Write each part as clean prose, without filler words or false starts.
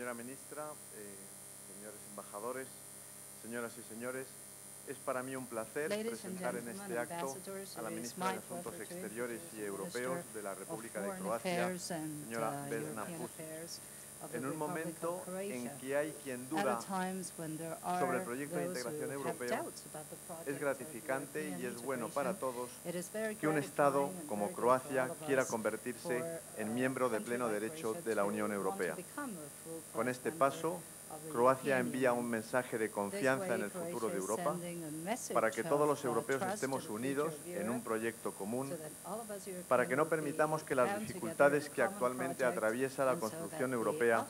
Señora ministra, señores embajadores, señoras y señores, es para mí un placer presentar en este acto a la ministra de Asuntos Exteriores y Europeos de la República de Croacia, señora Vesna Pusic. En un momento en que hay quien duda sobre el proyecto de integración europeo, es gratificante y es bueno para todos que un Estado como Croacia quiera convertirse en miembro de pleno derecho de la Unión Europea. Con este paso, Croacia envía un mensaje de confianza en el futuro de Europa para que todos los europeos estemos unidos en un proyecto común, para que no permitamos que las dificultades que actualmente atraviesa la construcción europea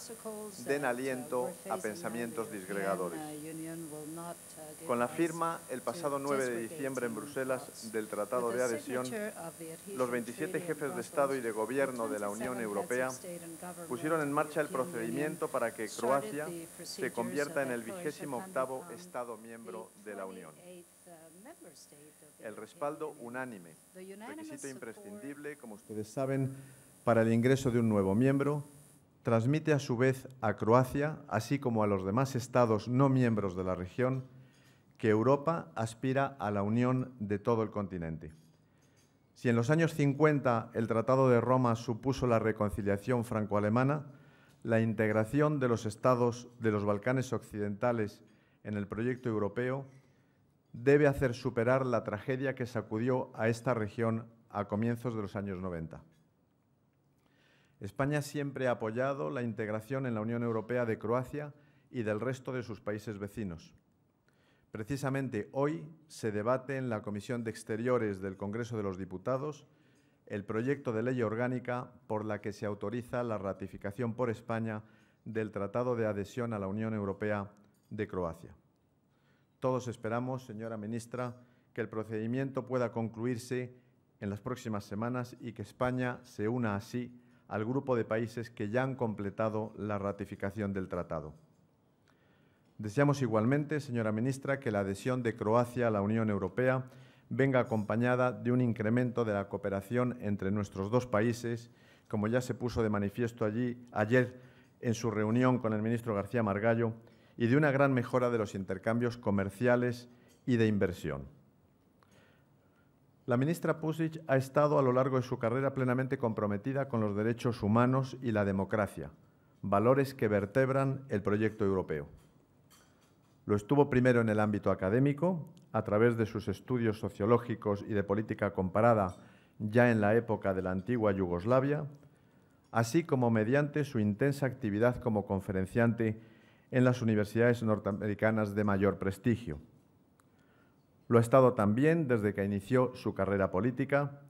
den aliento a pensamientos disgregadores. Con la firma el pasado 9 de diciembre en Bruselas del Tratado de Adhesión, los 27 jefes de Estado y de Gobierno de la Unión Europea pusieron en marcha el procedimiento para que Croacia se convierta en el 28º Estado miembro de la Unión. El respaldo unánime, requisito imprescindible, como ustedes saben, para el ingreso de un nuevo miembro, transmite a su vez a Croacia, así como a los demás Estados no miembros de la región, que Europa aspira a la unión de todo el continente. Si en los años 50 el Tratado de Roma supuso la reconciliación franco-alemana, la integración de los Estados de los Balcanes occidentales en el proyecto europeo debe hacer superar la tragedia que sacudió a esta región a comienzos de los años 90. España siempre ha apoyado la integración en la Unión Europea de Croacia y del resto de sus países vecinos. Precisamente hoy se debate en la Comisión de Exteriores del Congreso de los Diputados el proyecto de ley orgánica por la que se autoriza la ratificación por España del Tratado de Adhesión a la Unión Europea de Croacia. Todos esperamos, señora ministra, que el procedimiento pueda concluirse en las próximas semanas y que España se una así al grupo de países que ya han completado la ratificación del tratado. Deseamos igualmente, señora ministra, que la adhesión de Croacia a la Unión Europea venga acompañada de un incremento de la cooperación entre nuestros dos países, como ya se puso de manifiesto ayer en su reunión con el ministro García Margallo, y de una gran mejora de los intercambios comerciales y de inversión. La ministra Pusic ha estado a lo largo de su carrera plenamente comprometida con los derechos humanos y la democracia, valores que vertebran el proyecto europeo. Lo estuvo primero en el ámbito académico, a través de sus estudios sociológicos y de política comparada ya en la época de la antigua Yugoslavia, así como mediante su intensa actividad como conferenciante en las universidades norteamericanas de mayor prestigio. Lo ha estado también desde que inició su carrera política,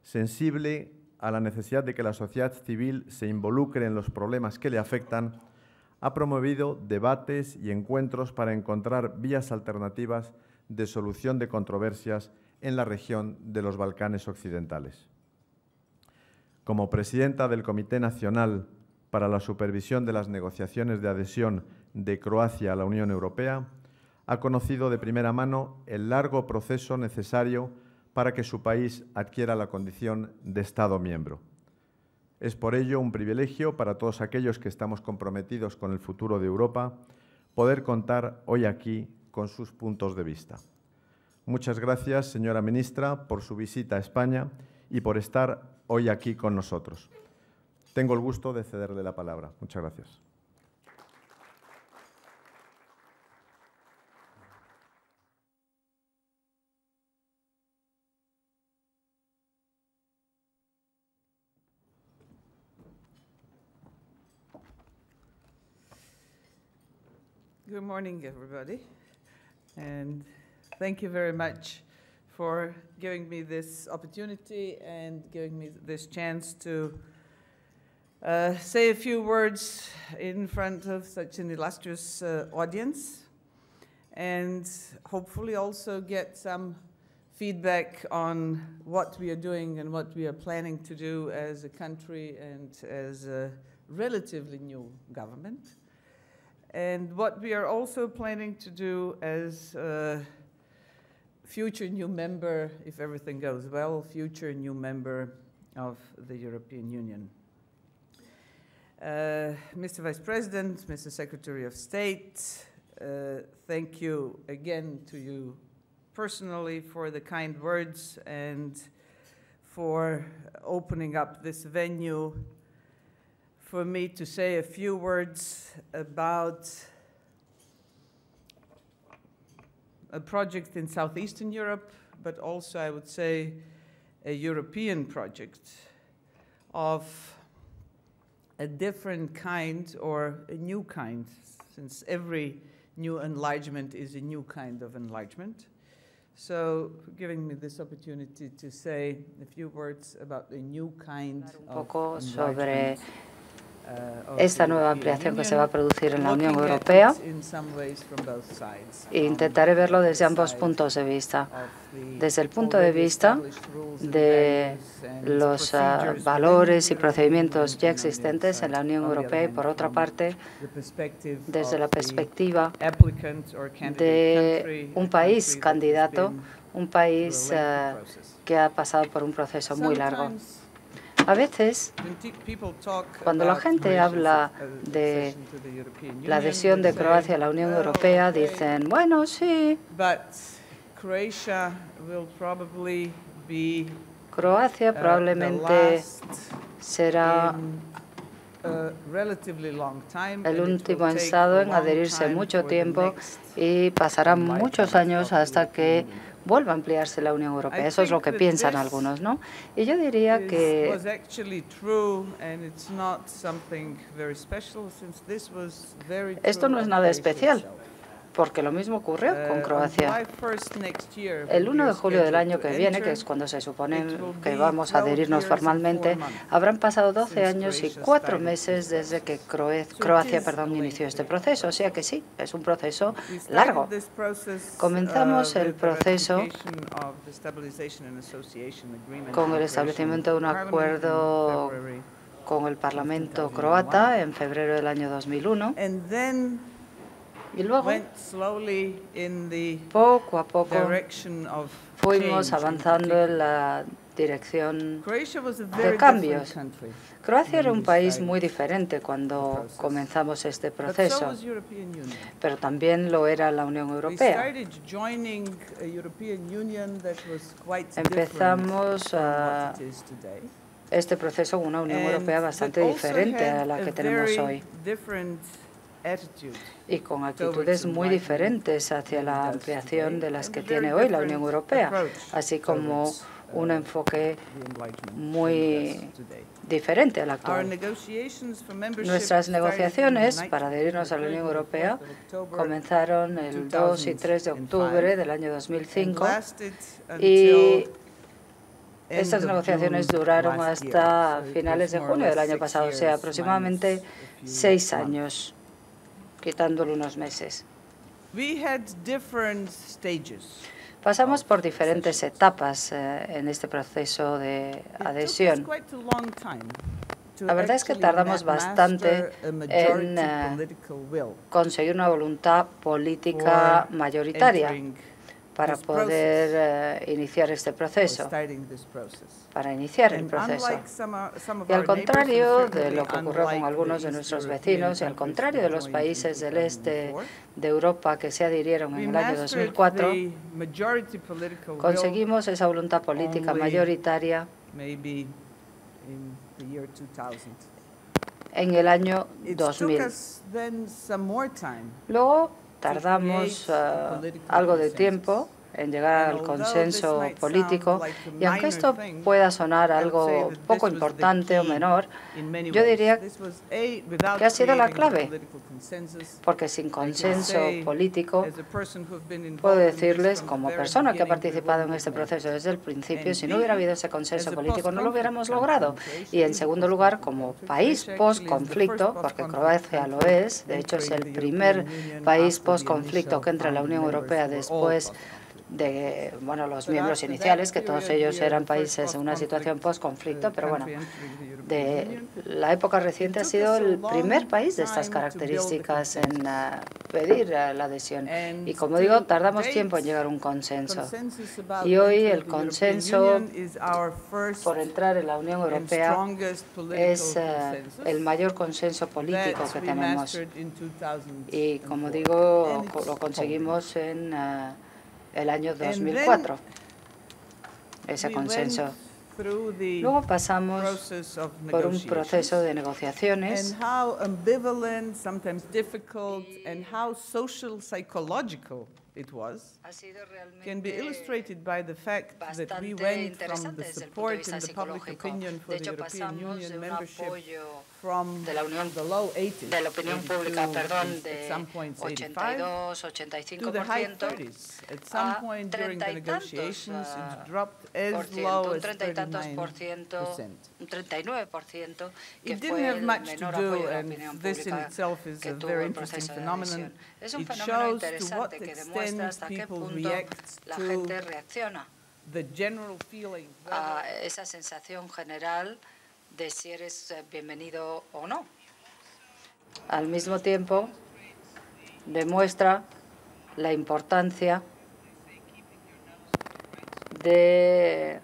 sensible a la necesidad de que la sociedad civil se involucre en los problemas que le afectan. Ha promovido debates y encuentros para encontrar vías alternativas de solución de controversias en la región de los Balcanes occidentales. Como presidenta del Comité Nacional para la Supervisión de las Negociaciones de Adhesión de Croacia a la Unión Europea, ha conocido de primera mano el largo proceso necesario para que su país adquiera la condición de Estado miembro. Es por ello un privilegio para todos aquellos que estamos comprometidos con el futuro de Europa poder contar hoy aquí con sus puntos de vista. Muchas gracias, señora ministra, por su visita a España y por estar hoy aquí con nosotros. Tengo el gusto de cederle la palabra. Muchas gracias. Good morning, everybody, and thank you very much for giving me this opportunity and giving me this chance to say a few words in front of such an illustrious audience, and hopefully also get some feedback on what we are doing and what we are planning to do as a country and as a relatively new government. And what we are also planning to do as a future new member, if everything goes well, future new member of the European Union. Mr. Vice President, Mr. Secretary of State, thank you again to you personally for the kind words and for opening up this venue for me to say a few words about a project in Southeastern Europe, but also, I would say, a European project of a different kind or a new kind, since every new enlargement is a new kind of enlargement. So, for giving me this opportunity to say a few words about the new kind of sobre esta nueva ampliación que se va a producir en la Unión Europea e intentaré verlo desde ambos puntos de vista. Desde el punto de vista de los valores y procedimientos ya existentes en la Unión Europea y, por otra parte, desde la perspectiva de un país candidato, un país que ha pasado por un proceso muy largo. A veces, cuando la gente habla de la adhesión de Croacia a la Unión Europea, dicen, bueno, sí, Croacia probablemente será el último estado en adherirse mucho tiempo y pasarán muchos años hasta que vuelva a ampliarse la Unión Europea. Eso es lo que piensan algunos, ¿no? Y yo diría que esto no es nada especial, porque lo mismo ocurrió con Croacia. El 1 de julio del año que viene, que es cuando se supone que vamos a adherirnos formalmente, habrán pasado 12 años y 4 meses desde que Croacia inició este proceso. O sea que sí, es un proceso largo. Comenzamos el proceso con el establecimiento de un acuerdo con el Parlamento croata en febrero del año 2001. Y luego, poco a poco, fuimos avanzando en la dirección de cambios. Croacia era un país muy diferente cuando comenzamos este proceso, pero también lo era la Unión Europea. Empezamos este proceso con una Unión Europea bastante diferente a la que tenemos hoy, y con actitudes muy diferentes hacia la ampliación de las que tiene hoy la Unión Europea, así como un enfoque muy diferente al actual. Nuestras negociaciones para adherirnos a la Unión Europea comenzaron el 2 y 3 de octubre del año 2005 y estas negociaciones duraron hasta finales de junio del año pasado, o sea, aproximadamente 6 años. Quitándole unos meses. Pasamos por diferentes etapas en este proceso de adhesión. La verdad es que tardamos bastante en conseguir una voluntad política mayoritaria para poder iniciar este proceso, para iniciar el proceso. Y al contrario de lo que ocurrió con algunos de nuestros vecinos, y al contrario de los países del este de Europa que se adhirieron en el año 2004, conseguimos esa voluntad política mayoritaria en el año 2000. Luego, tardamos algo de tiempo en llegar al consenso político, y aunque esto pueda sonar algo poco importante o menor, yo diría que ha sido la clave, porque sin consenso político, puedo decirles, como persona que ha participado en este proceso desde el principio, si no hubiera habido ese consenso político no lo hubiéramos logrado. Y en segundo lugar, como país post-conflicto, porque Croacia lo es, de hecho es el primer país post-conflicto que entra en la Unión Europea después de los miembros iniciales, que todos ellos eran países en una situación post-conflicto, pero bueno, de la época reciente ha sido el primer país de estas características en pedir la adhesión. Y como digo, tardamos tiempo en llegar a un consenso. Y hoy el consenso por entrar en la Unión Europea es el mayor consenso político que tenemos. Y como digo, lo conseguimos en el año 2004, ese consenso. Luego pasamos por un proceso de negociaciones ha sido realmente bastante interesante desde el punto de vista psicológico. De hecho, pasamos de un apoyo de la opinión pública, de 82-85% a 30 y tantos un 39%, que fue el menor apoyo de la opinión pública que tuvo el proceso de adhesión. Es un fenómeno interesante que demuestra hasta qué punto la gente reacciona a esa sensación general de si eres bienvenido o no. Al mismo tiempo, demuestra la importancia de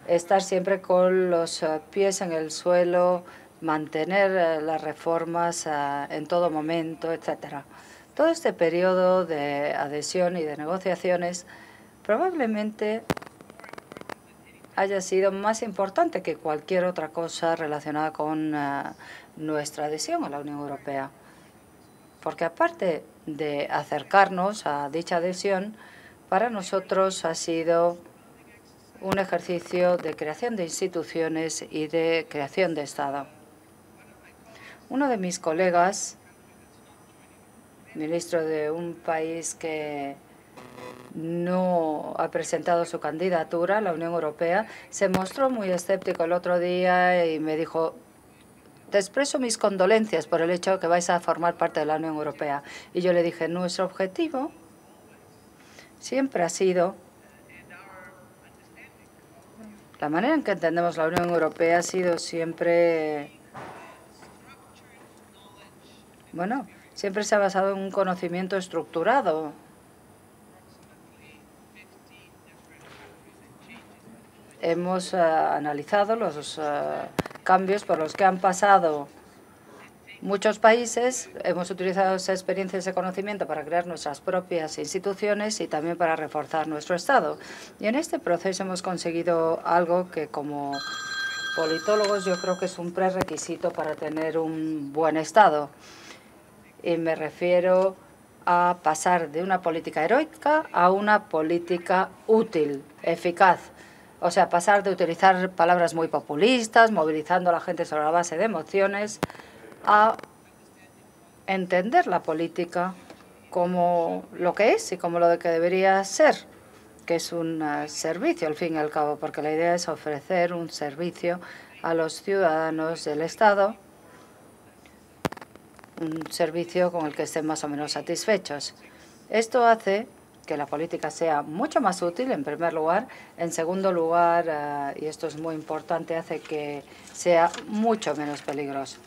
estar siempre con los pies en el suelo, mantener las reformas en todo momento, etc. Todo este periodo de adhesión y de negociaciones probablemente haya sido más importante que cualquier otra cosa relacionada con nuestra adhesión a la Unión Europea. Porque aparte de acercarnos a dicha adhesión, para nosotros ha sido un ejercicio de creación de instituciones y de creación de Estado. Uno de mis colegas, ministro de un país que no ha presentado su candidatura a la Unión Europea, se mostró muy escéptico el otro día y me dijo: te expreso mis condolencias por el hecho de que vais a formar parte de la Unión Europea. Y yo le dije: nuestro objetivo siempre ha sido, la manera en que entendemos la Unión Europea ha sido siempre, siempre se ha basado en un conocimiento estructurado. Hemos analizado los cambios por los que han pasado muchos países. Hemos utilizado esa experiencia y ese conocimiento para crear nuestras propias instituciones y también para reforzar nuestro Estado. Y en este proceso hemos conseguido algo que, como politólogos, yo creo que es un prerequisito para tener un buen Estado. Y me refiero a pasar de una política heroica a una política útil, eficaz. O sea, pasar de utilizar palabras muy populistas, movilizando a la gente sobre la base de emociones, a entender la política como lo que es y como lo que debería ser, que es un servicio, al fin y al cabo, porque la idea es ofrecer un servicio a los ciudadanos del Estado, un servicio con el que estén más o menos satisfechos. Esto hace que la política sea mucho más útil, en primer lugar. En segundo lugar, y esto es muy importante, hace que sea mucho menos peligroso.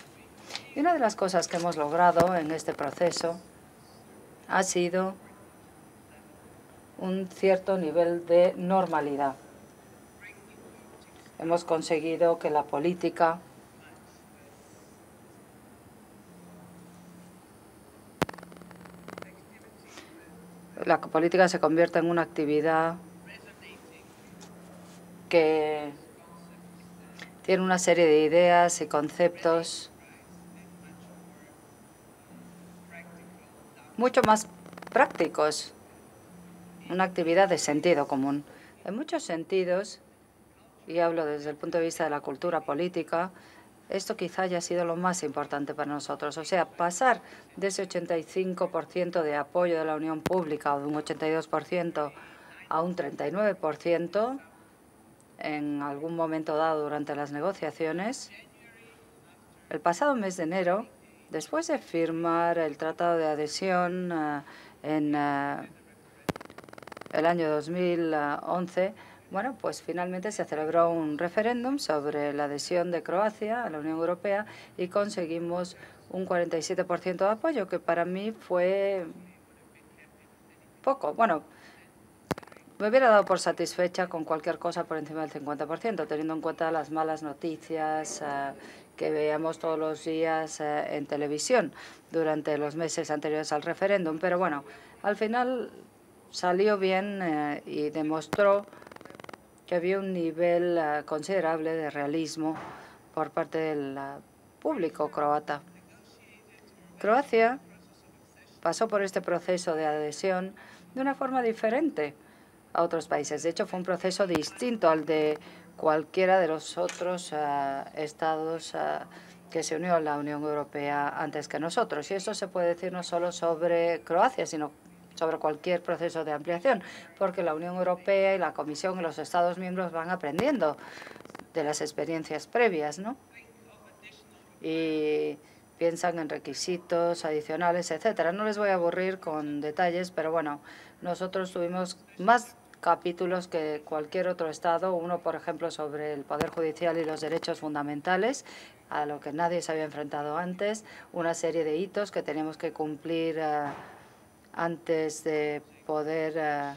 Y una de las cosas que hemos logrado en este proceso ha sido un cierto nivel de normalidad. Hemos conseguido que la política se convierta en una actividad que tiene una serie de ideas y conceptos mucho más prácticos, una actividad de sentido común. En muchos sentidos, y hablo desde el punto de vista de la cultura política, esto quizá haya sido lo más importante para nosotros. O sea, pasar de ese 85% de apoyo de la Unión Pública o de un 82% a un 39% en algún momento dado durante las negociaciones. El pasado mes de enero, después de firmar el Tratado de Adhesión en el año 2011, bueno, pues finalmente se celebró un referéndum sobre la adhesión de Croacia a la Unión Europea y conseguimos un 47% de apoyo, que para mí fue poco. Bueno, me hubiera dado por satisfecha con cualquier cosa por encima del 50%, teniendo en cuenta las malas noticias que veíamos todos los días en televisión durante los meses anteriores al referéndum. Pero bueno, al final salió bien y demostró que había un nivel considerable de realismo por parte del público croata. Croacia pasó por este proceso de adhesión de una forma diferente a otros países. De hecho, fue un proceso distinto al de cualquiera de los otros estados que se unió a la Unión Europea antes que nosotros. Y eso se puede decir no solo sobre Croacia, sino sobre cualquier proceso de ampliación, porque la Unión Europea y la Comisión y los Estados miembros van aprendiendo de las experiencias previas, ¿no? Y piensan en requisitos adicionales, etcétera. No les voy a aburrir con detalles, pero bueno, nosotros tuvimos más capítulos que cualquier otro Estado. Uno, por ejemplo, sobre el Poder Judicial y los derechos fundamentales, a lo que nadie se había enfrentado antes. Una serie de hitos que teníamos que cumplir antes de poder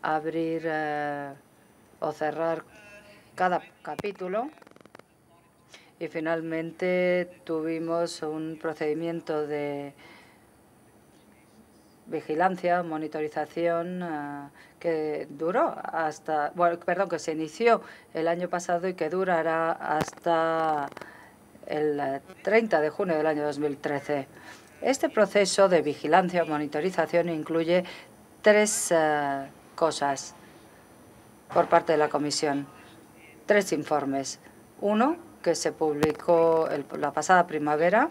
abrir o cerrar cada capítulo. Y finalmente tuvimos un procedimiento de vigilancia, monitorización que duró hasta, bueno, perdón, que se inició el año pasado y que durará hasta el 30 de junio del año 2013. Este proceso de vigilancia o monitorización incluye tres cosas por parte de la Comisión, tres informes. Uno, que se publicó la pasada primavera.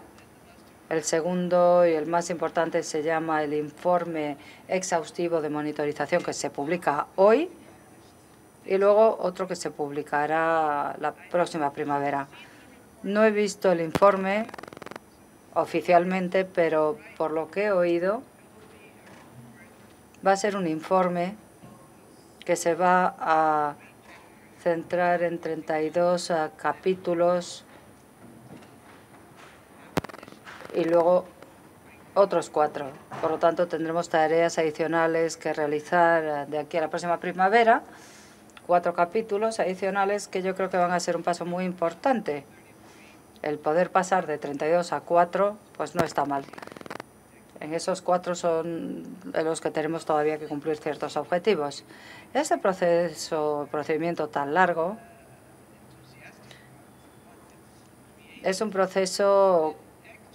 El segundo y el más importante se llama el informe exhaustivo de monitorización, que se publica hoy, y luego otro que se publicará la próxima primavera. No he visto el informe oficialmente, pero por lo que he oído, va a ser un informe que se va a centrar en 32 capítulos y luego otros 4. Por lo tanto, tendremos tareas adicionales que realizar de aquí a la próxima primavera, 4 capítulos adicionales que yo creo que van a ser un paso muy importante. El poder pasar de 32 a 4, pues no está mal. En esos 4 son en los que tenemos todavía que cumplir ciertos objetivos. Este procedimiento tan largo es un proceso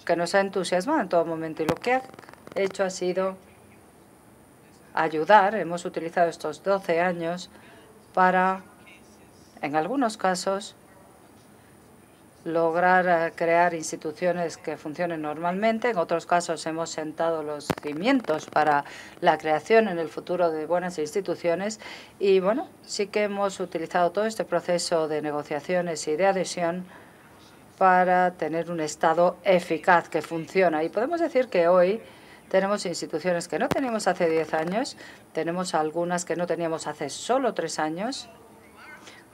que nos ha entusiasmado en todo momento y lo que ha hecho ha sido ayudar. Hemos utilizado estos 12 años para, en algunos casos, lograr crear instituciones que funcionen normalmente. En otros casos hemos sentado los cimientos para la creación en el futuro de buenas instituciones. Y bueno, sí que hemos utilizado todo este proceso de negociaciones y de adhesión para tener un Estado eficaz que funciona. Y podemos decir que hoy tenemos instituciones que no teníamos hace 10 años, tenemos algunas que no teníamos hace solo 3 años.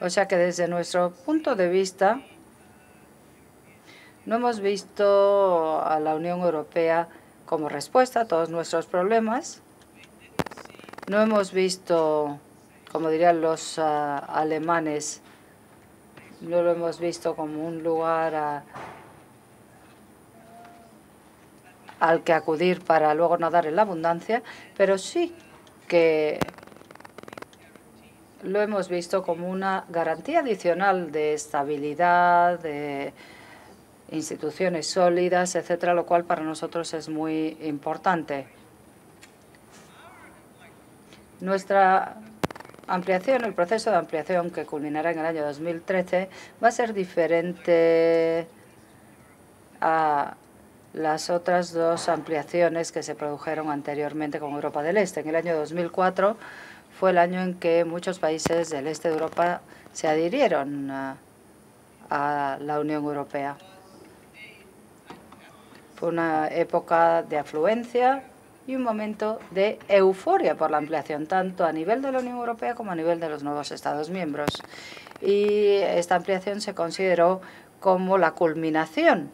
O sea que desde nuestro punto de vista, no hemos visto a la Unión Europea como respuesta a todos nuestros problemas. No hemos visto, como dirían los alemanes, no lo hemos visto como un lugar al que acudir para luego nadar en la abundancia, pero sí que lo hemos visto como una garantía adicional de estabilidad, de instituciones sólidas, etcétera, lo cual para nosotros es muy importante. Nuestra ampliación, el proceso de ampliación que culminará en el año 2013, va a ser diferente a las otras 2 ampliaciones que se produjeron anteriormente con Europa del Este. En el año 2004 fue el año en que muchos países del este de Europa se adhirieron a la Unión Europea. Fue una época de afluencia y un momento de euforia por la ampliación, tanto a nivel de la Unión Europea como a nivel de los nuevos Estados miembros. Y esta ampliación se consideró como la culminación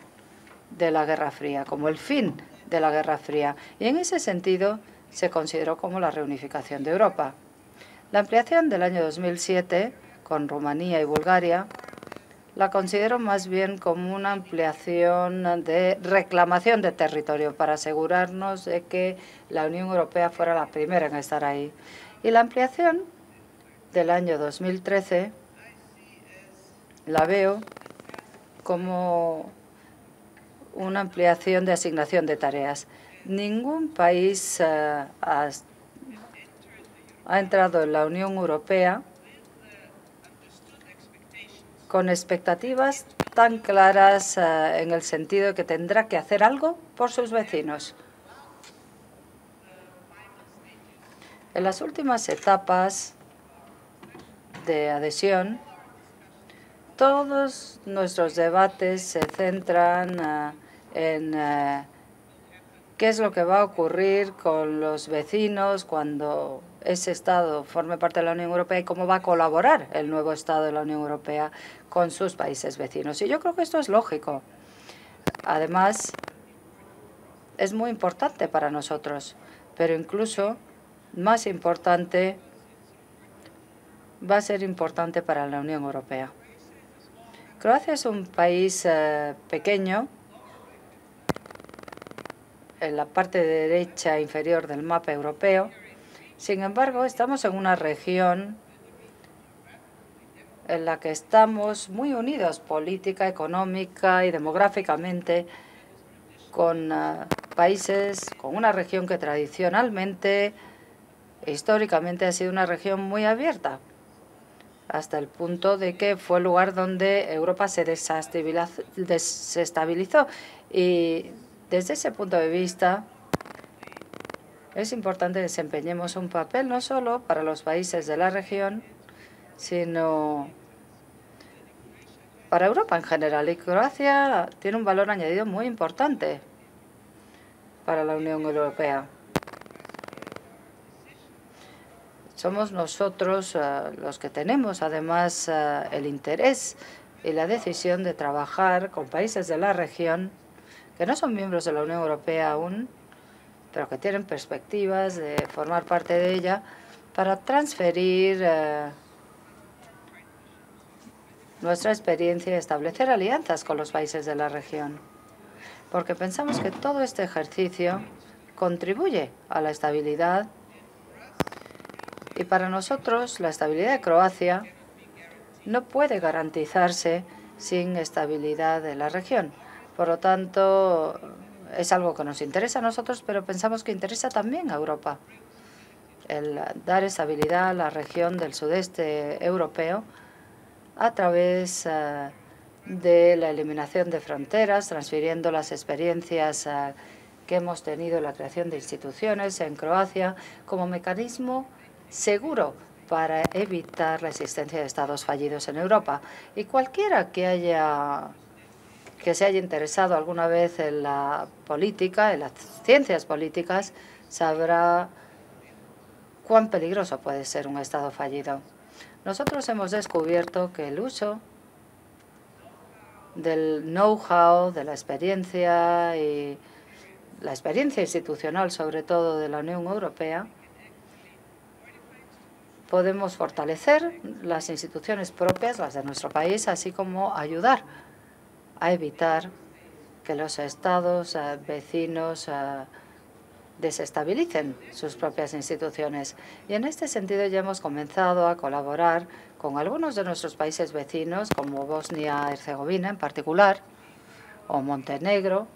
de la Guerra Fría, como el fin de la Guerra Fría. Y en ese sentido se consideró como la reunificación de Europa. La ampliación del año 2007 con Rumanía y Bulgaria la considero más bien como una ampliación de reclamación de territorio para asegurarnos de que la Unión Europea fuera la primera en estar ahí. Y la ampliación del año 2013 la veo como una ampliación de asignación de tareas. Ningún país ha entrado en la Unión Europea con expectativas tan claras en el sentido de que tendrá que hacer algo por sus vecinos. En las últimas etapas de adhesión, todos nuestros debates se centran en qué es lo que va a ocurrir con los vecinos cuando ese Estado forme parte de la Unión Europea y cómo va a colaborar el nuevo Estado de la Unión Europea con sus países vecinos. Y yo creo que esto es lógico. Además, es muy importante para nosotros, pero incluso más importante va a ser importante para la Unión Europea. Croacia es un país pequeño, en la parte derecha inferior del mapa europeo. Sin embargo, estamos en una región en la que estamos muy unidos política, económica y demográficamente con países, con una región que tradicionalmente, históricamente ha sido una región muy abierta, hasta el punto de que fue el lugar donde Europa se desestabilizó. Y desde ese punto de vista, es importante que desempeñemos un papel no solo para los países de la región, sino para Europa en general. Y Croacia tiene un valor añadido muy importante para la Unión Europea. Somos nosotros los que tenemos, además, el interés y la decisión de trabajar con países de la región que no son miembros de la Unión Europea aún, pero que tienen perspectivas de formar parte de ella, para transferir nuestra experiencia y establecer alianzas con los países de la región. Porque pensamos que todo este ejercicio contribuye a la estabilidad. Y para nosotros, la estabilidad de Croacia no puede garantizarse sin estabilidad de la región. Por lo tanto, es algo que nos interesa a nosotros, pero pensamos que interesa también a Europa. El dar estabilidad a la región del sudeste europeo a través de la eliminación de fronteras, transfiriendo las experiencias que hemos tenido en la creación de instituciones en Croacia como mecanismo seguro para evitar la existencia de estados fallidos en Europa. Y cualquiera que se haya interesado alguna vez en la política, en las ciencias políticas, sabrá cuán peligroso puede ser un estado fallido. Nosotros hemos descubierto que el uso del know-how, de la experiencia y la experiencia institucional, sobre todo de la Unión Europea, podemos fortalecer las instituciones propias, las de nuestro país, así como ayudar a evitar que los estados vecinos desestabilicen sus propias instituciones. Y en este sentido ya hemos comenzado a colaborar con algunos de nuestros países vecinos, como Bosnia-Herzegovina en particular, o Montenegro.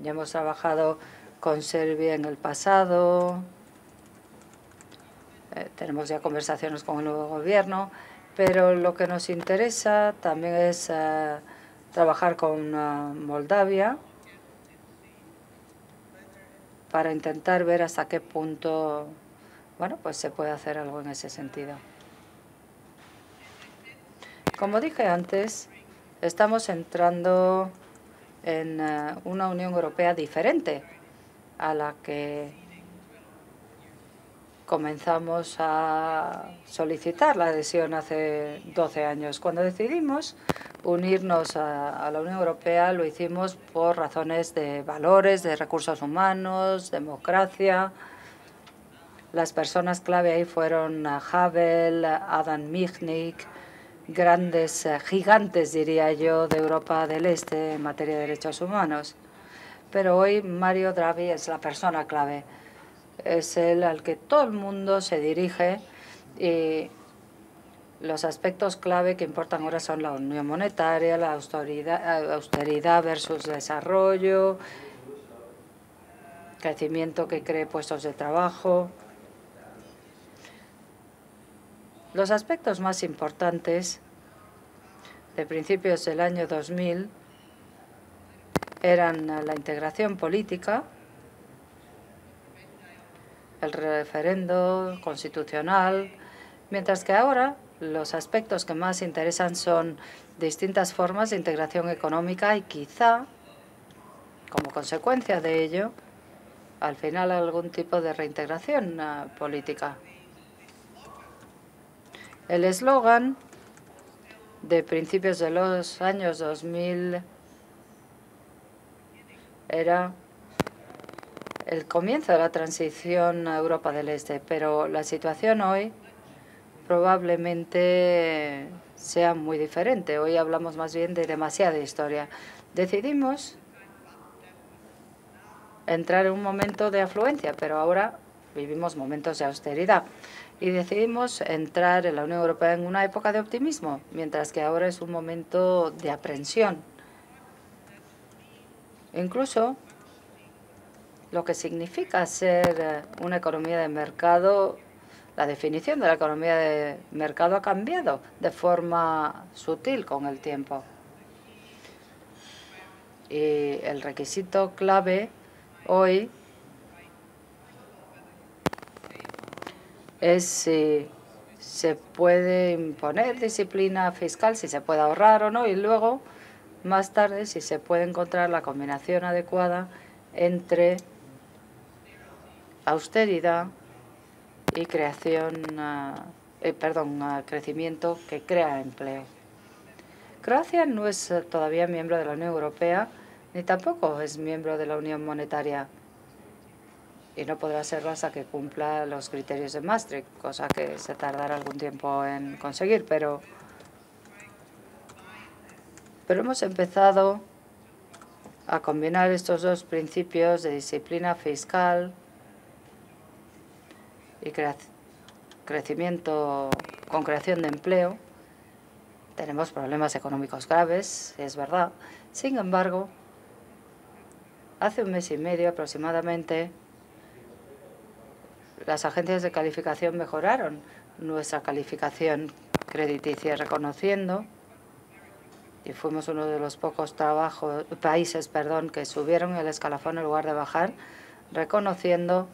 Ya hemos trabajado con Serbia en el pasado. Tenemos ya conversaciones con el nuevo gobierno, pero lo que nos interesa también es trabajar con Moldavia para intentar ver hasta qué punto, bueno, pues se puede hacer algo en ese sentido. Como dije antes, estamos entrando en una Unión Europea diferente a la que comenzamos a solicitar la adhesión hace 12 años. Cuando decidimos unirnos a la Unión Europea, lo hicimos por razones de valores, de recursos humanos, democracia. Las personas clave ahí fueron Havel, Adam Michnik, grandes gigantes, diría yo, de Europa del Este en materia de derechos humanos. Pero hoy Mario Draghi es la persona clave. Es él al que todo el mundo se dirige y los aspectos clave que importan ahora son la unión monetaria, la austeridad versus desarrollo, crecimiento que cree puestos de trabajo. Los aspectos más importantes de principios del año 2000 eran la integración política, el referendo constitucional, mientras que ahora los aspectos que más interesan son distintas formas de integración económica y quizá, como consecuencia de ello, al final algún tipo de reintegración política. El eslogan de principios de los años 2000 era el comienzo de la transición a Europa del Este, pero la situación hoy probablemente sea muy diferente. Hoy hablamos más bien de demasiada historia. Decidimos entrar en un momento de afluencia, pero ahora vivimos momentos de austeridad. Y decidimos entrar en la Unión Europea en una época de optimismo, mientras que ahora es un momento de aprensión. Incluso lo que significa ser una economía de mercado, la definición de la economía de mercado ha cambiado de forma sutil con el tiempo. Y el requisito clave hoy es si se puede imponer disciplina fiscal, si se puede ahorrar o no, y luego, más tarde, si se puede encontrar la combinación adecuada entre austeridad y crecimiento que crea empleo. Croacia no es todavía miembro de la Unión Europea, ni tampoco es miembro de la Unión Monetaria. Y no podrá serlo hasta que cumpla los criterios de Maastricht, cosa que se tardará algún tiempo en conseguir. Pero hemos empezado a combinar estos dos principios de disciplina fiscal y crecimiento con creación de empleo. Tenemos problemas económicos graves, es verdad. Sin embargo, hace un mes y medio aproximadamente, las agencias de calificación mejoraron nuestra calificación crediticia, reconociendo, y fuimos uno de los pocos países que subieron el escalafón en lugar de bajar, reconociendo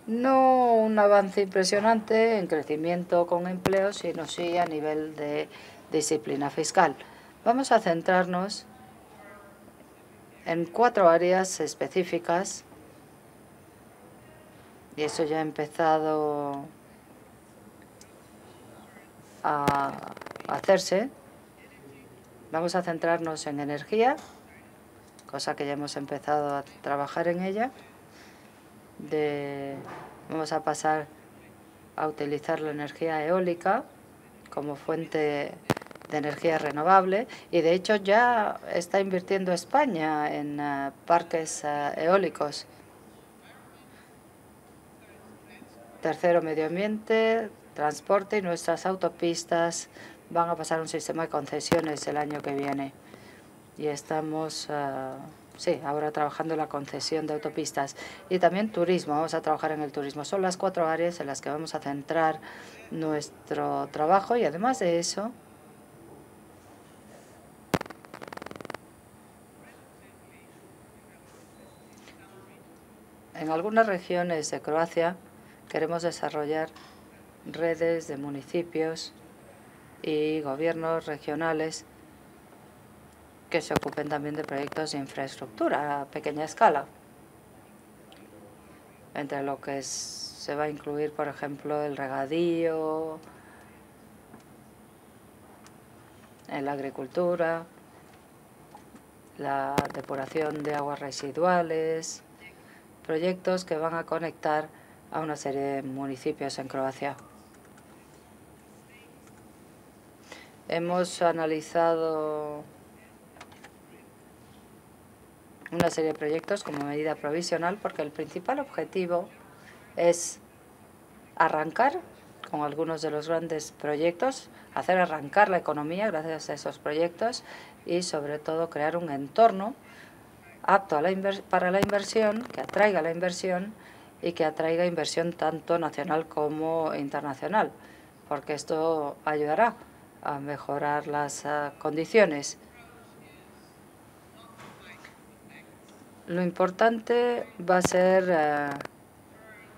no un avance impresionante en crecimiento con empleo, sino sí a nivel de disciplina fiscal. Vamos a centrarnos en 4 áreas específicas, y eso ya ha empezado a hacerse. Vamos a centrarnos en energía, cosa que ya hemos empezado a trabajar en ella. Vamos a pasar a utilizar la energía eólica como fuente de energía renovable, y de hecho ya está invirtiendo España en parques eólicos. Tercero, medio ambiente, transporte, y nuestras autopistas van a pasar a un sistema de concesiones el año que viene. Y estamos ahora trabajando en la concesión de autopistas. Y también turismo, vamos a trabajar en el turismo. Son las 4 áreas en las que vamos a centrar nuestro trabajo, y además de eso, en algunas regiones de Croacia queremos desarrollar redes de municipios y gobiernos regionales que se ocupen también de proyectos de infraestructura a pequeña escala, entre lo que se va a incluir, por ejemplo, el regadío, en la agricultura, la depuración de aguas residuales, proyectos que van a conectar a una serie de municipios en Croacia. Hemos analizado una serie de proyectos como medida provisional porque el principal objetivo es arrancar con algunos de los grandes proyectos, hacer arrancar la economía gracias a esos proyectos y sobre todo crear un entorno apto a para la inversión, que atraiga la inversión y que atraiga inversión tanto nacional como internacional, porque esto ayudará a mejorar las condiciones. Lo importante va a ser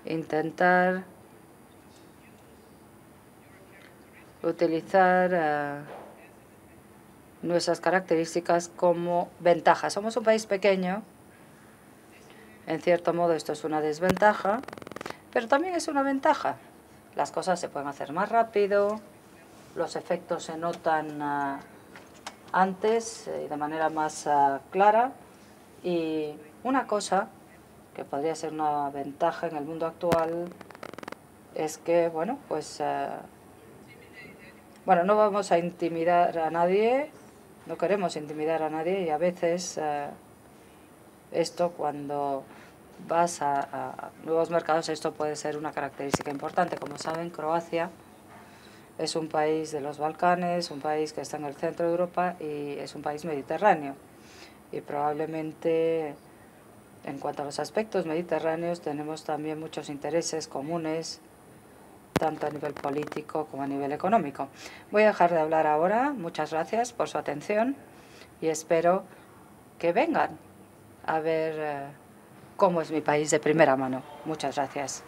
intentar utilizar nuestras características como ventaja. Somos un país pequeño. En cierto modo esto es una desventaja, pero también es una ventaja. Las cosas se pueden hacer más rápido, los efectos se notan antes y de manera más clara. Y una cosa que podría ser una ventaja en el mundo actual es que, bueno, pues no vamos a intimidar a nadie, no queremos intimidar a nadie y a veces esto cuando vas a nuevos mercados esto puede ser una característica importante. Como saben, Croacia es un país de los Balcanes, un país que está en el centro de Europa y es un país mediterráneo. Y probablemente en cuanto a los aspectos mediterráneos tenemos también muchos intereses comunes, tanto a nivel político como a nivel económico. Voy a dejar de hablar ahora. Muchas gracias por su atención y espero que vengan a ver cómo es mi país de primera mano. Muchas gracias.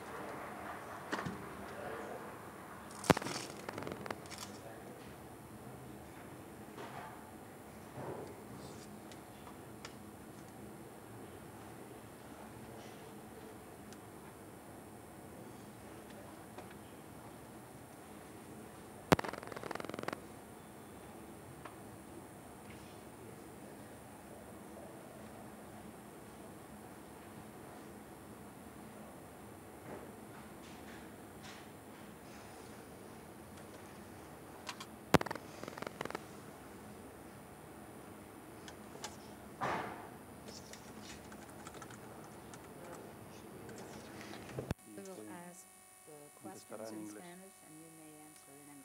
Contestará en inglés.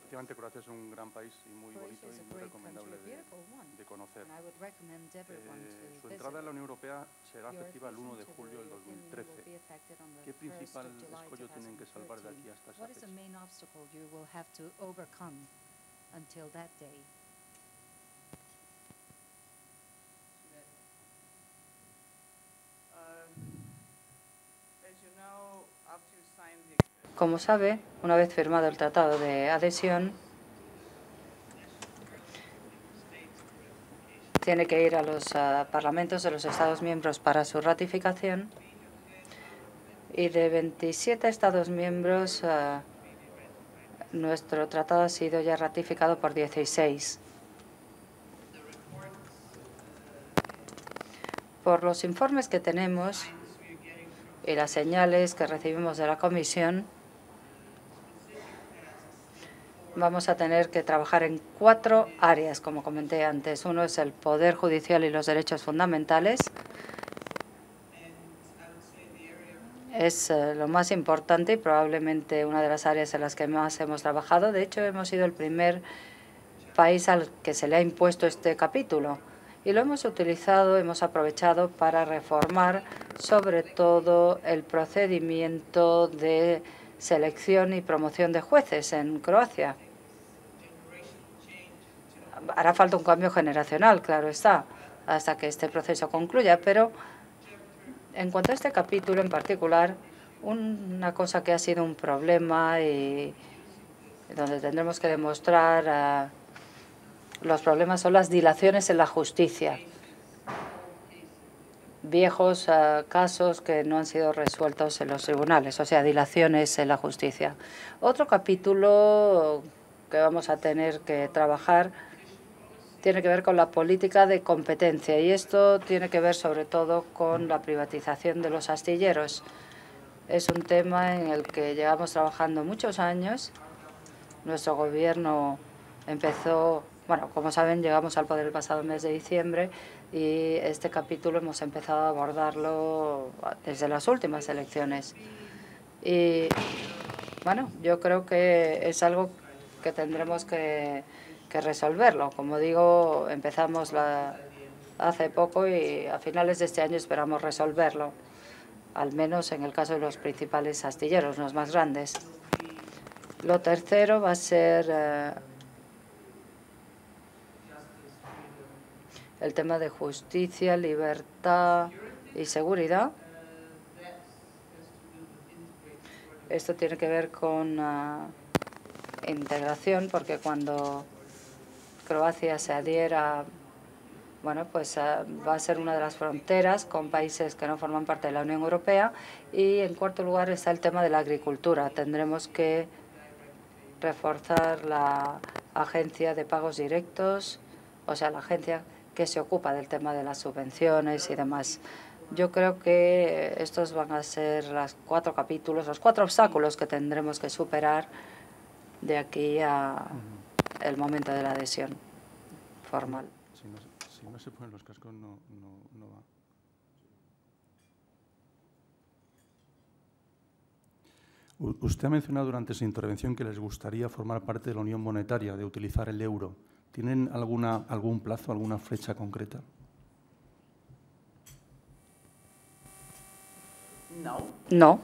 Efectivamente, Croacia es un gran país y muy bonito y muy recomendable de conocer. Su entrada en la Unión Europea será efectiva el 1 de julio del 2013. ¿Qué principal escollo tienen que salvar de aquí hasta esa fecha? Como sabe, una vez firmado el Tratado de Adhesión, tiene que ir a los parlamentos de los Estados miembros para su ratificación y de 27 Estados miembros nuestro tratado ha sido ya ratificado por 16. Por los informes que tenemos y las señales que recibimos de la Comisión, vamos a tener que trabajar en 4 áreas, como comenté antes. Uno es el poder judicial y los derechos fundamentales. Es lo más importante y probablemente una de las áreas en las que más hemos trabajado. De hecho, hemos sido el primer país al que se le ha impuesto este capítulo. Y lo hemos utilizado, hemos aprovechado para reformar sobre todo el procedimiento de selección y promoción de jueces en Croacia. Hará falta un cambio generacional, claro está, hasta que este proceso concluya, pero en cuanto a este capítulo en particular, una cosa que ha sido un problema y donde tendremos que demostrar Los problemas son las dilaciones en la justicia. Viejos casos que no han sido resueltos en los tribunales, o sea, dilaciones en la justicia. Otro capítulo que vamos a tener que trabajar tiene que ver con la política de competencia, y esto tiene que ver sobre todo con la privatización de los astilleros. Es un tema en el que llevamos trabajando muchos años. Nuestro gobierno empezó, bueno, como saben, llegamos al poder el pasado mes de diciembre, y este capítulo hemos empezado a abordarlo desde las últimas elecciones. Y bueno, yo creo que es algo que tendremos que resolverlo. Como digo, empezamos hace poco y a finales de este año esperamos resolverlo, al menos en el caso de los principales astilleros, los más grandes. Lo tercero va a ser el tema de justicia, libertad y seguridad. Esto tiene que ver con integración, porque cuando Croacia se adhiera, bueno, pues va a ser una de las fronteras con países que no forman parte de la Unión Europea. Y en cuarto lugar está el tema de la agricultura. Tendremos que reforzar la agencia de pagos directos, o sea, la agencia que se ocupa del tema de las subvenciones y demás. Yo creo que estos van a ser los 4 capítulos, los 4 obstáculos que tendremos que superar de aquí a el momento de la adhesión formal. Si no se ponen los cascos, no va. Usted ha mencionado durante su intervención que les gustaría formar parte de la Unión Monetaria, de utilizar el euro. ¿Tienen algún plazo, alguna fecha concreta? No.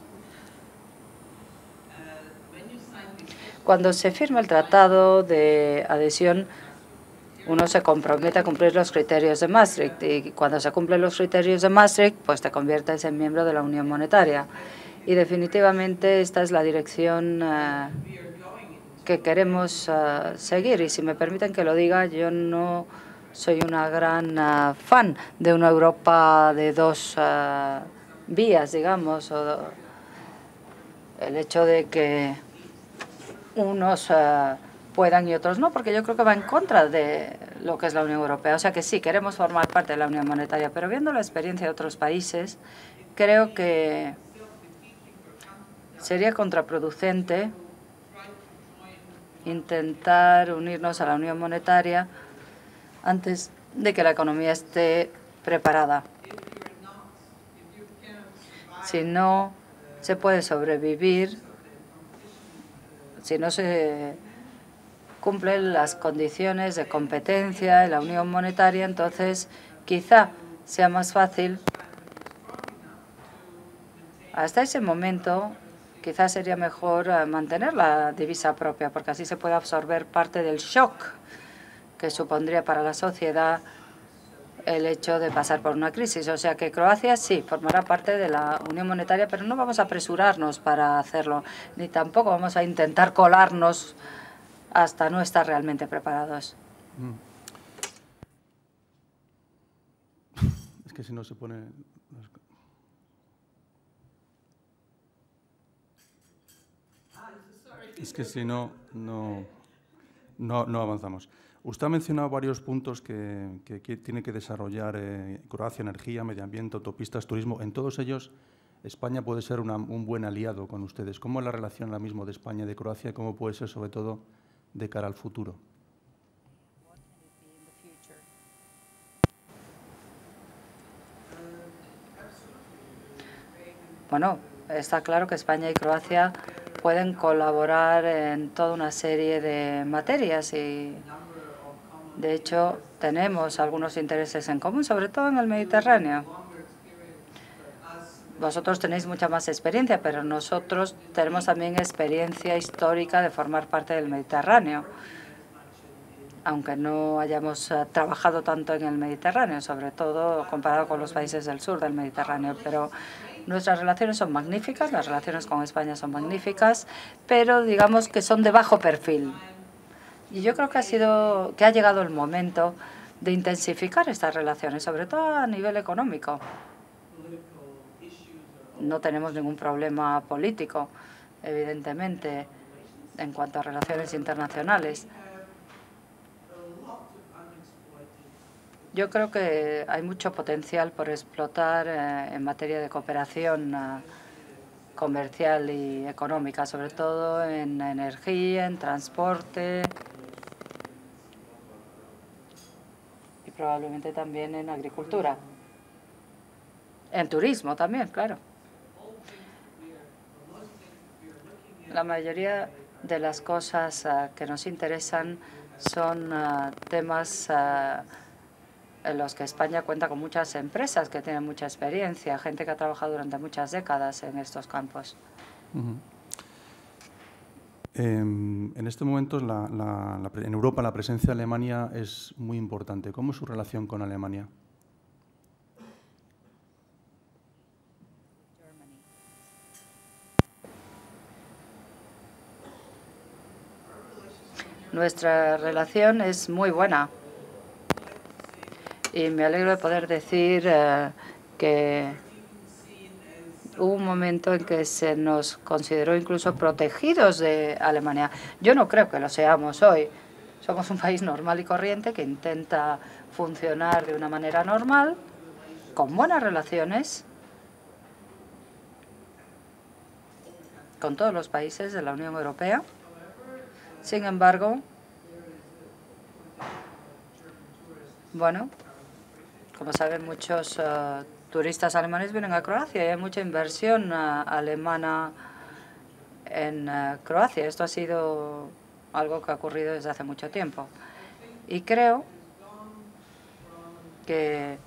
Cuando se firma el tratado de adhesión, uno se compromete a cumplir los criterios de Maastricht, y cuando se cumplen los criterios de Maastricht, pues te conviertes en miembro de la Unión Monetaria. Y definitivamente esta es la dirección que queremos seguir. Y si me permiten que lo diga, yo no soy una gran fan de una Europa de 2 vías, digamos, o el hecho de que unos puedan y otros no, porque yo creo que va en contra de lo que es la Unión Europea. O sea que sí, queremos formar parte de la Unión Monetaria, pero viendo la experiencia de otros países, creo que sería contraproducente intentar unirnos a la Unión Monetaria antes de que la economía esté preparada. Si no se puede sobrevivir, si no se cumplen las condiciones de competencia en la Unión Monetaria, entonces quizá sea más fácil. Hasta ese momento, quizás sería mejor mantener la divisa propia, porque así se puede absorber parte del shock que supondría para la sociedad el hecho de pasar por una crisis. O sea que Croacia sí formará parte de la Unión Monetaria, pero no vamos a apresurarnos para hacerlo, ni tampoco vamos a intentar colarnos hasta no estar realmente preparados. Es que si no se pone... Es que si no avanzamos. Usted ha mencionado varios puntos que tiene que desarrollar Croacia: energía, medio ambiente, autopistas, turismo. En todos ellos, España puede ser un buen aliado con ustedes. ¿Cómo es la relación ahora mismo de España y de Croacia? ¿Cómo puede ser, sobre todo, de cara al futuro? Bueno, está claro que España y Croacia pueden colaborar en toda una serie de materias y, de hecho, tenemos algunos intereses en común, sobre todo en el Mediterráneo. Vosotros tenéis mucha más experiencia, pero nosotros tenemos también experiencia histórica de formar parte del Mediterráneo, aunque no hayamos trabajado tanto en el Mediterráneo, sobre todo comparado con los países del sur del Mediterráneo. Pero nuestras relaciones son magníficas, las relaciones con España son magníficas, pero digamos que son de bajo perfil. Y yo creo que ha llegado el momento de intensificar estas relaciones, sobre todo a nivel económico. No tenemos ningún problema político, evidentemente, en cuanto a relaciones internacionales. Yo creo que hay mucho potencial por explotar en materia de cooperación comercial y económica, sobre todo en energía, en transporte y probablemente también en agricultura. En turismo también, claro. La mayoría de las cosas que nos interesan son temas en los que España cuenta con muchas empresas que tienen mucha experiencia, gente que ha trabajado durante muchas décadas en estos campos. En este momento, en Europa, la presencia de Alemania es muy importante. ¿Cómo es su relación con Alemania? Nuestra relación es muy buena. Y me alegro de poder decir que hubo un momento en que se nos consideró incluso protegidos de Alemania. Yo no creo que lo seamos hoy. Somos un país normal y corriente que intenta funcionar de una manera normal, con buenas relaciones con todos los países de la Unión Europea. Sin embargo, bueno, como saben, muchos turistas alemanes vienen a Croacia y hay mucha inversión alemana en Croacia. Esto ha sido algo que ha ocurrido desde hace mucho tiempo. Y creo que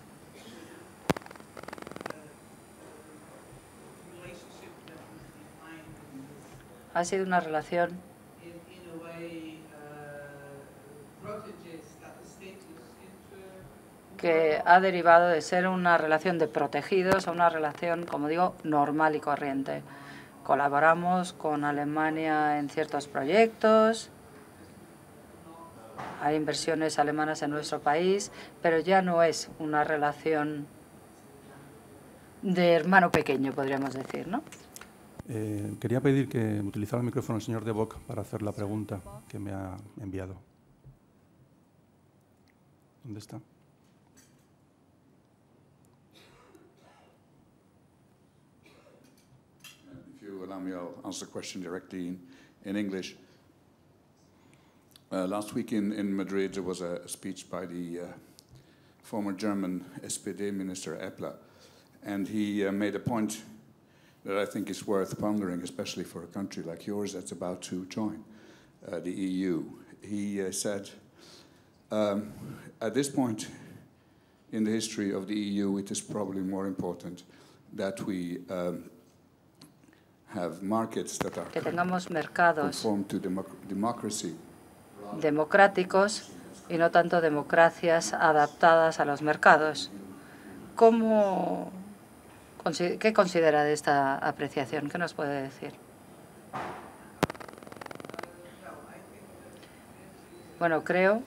ha sido una relación que ha derivado de ser una relación de protegidos a una relación, como digo, normal y corriente. Colaboramos con Alemania en ciertos proyectos, hay inversiones alemanas en nuestro país, pero ya no es una relación de hermano pequeño, podríamos decir, ¿no? Quería pedir que utilizara el micrófono el señor De Bock para hacer la pregunta que me ha enviado. ¿Dónde está? If you allow me, I'll answer the question directly in English. Last week in Madrid, there was a speech by the former German SPD minister Eppler, and he made a point that I think is worth pondering, especially for a country like yours that's about to join the EU. He said, at this point in the history of the EU, it is probably more important that we have markets that are conform to democracy. Democráticos y no tanto democracias adaptadas a los mercados. ¿Qué considera de esta apreciación? ¿Qué nos puede decir? Bueno, creo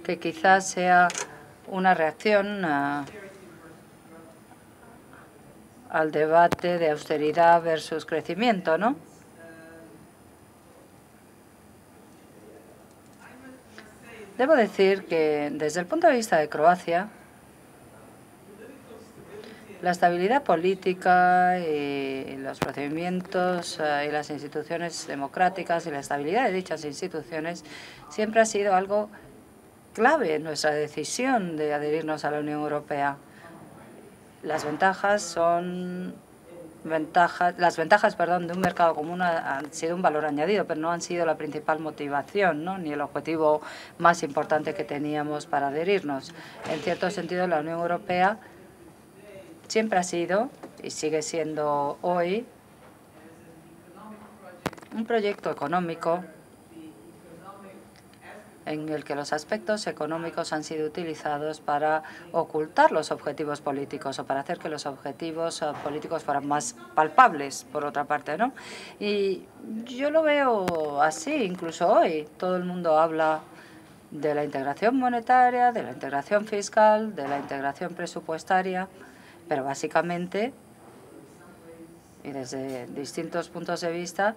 que quizás sea una reacción al debate de austeridad versus crecimiento, ¿no? Debo decir que desde el punto de vista de Croacia, la estabilidad política y los procedimientos y las instituciones democráticas y la estabilidad de dichas instituciones siempre ha sido algo clave en nuestra decisión de adherirnos a la Unión Europea. Las ventajas de un mercado común han sido un valor añadido, pero no han sido la principal motivación, ¿no? Ni el objetivo más importante que teníamos para adherirnos. En cierto sentido, la Unión Europea siempre ha sido y sigue siendo hoy un proyecto económico en el que los aspectos económicos han sido utilizados para ocultar los objetivos políticos o para hacer que los objetivos políticos fueran más palpables, por otra parte, ¿no? Y yo lo veo así, incluso hoy. Todo el mundo habla de la integración monetaria, de la integración fiscal, de la integración presupuestaria, pero básicamente, y desde distintos puntos de vista,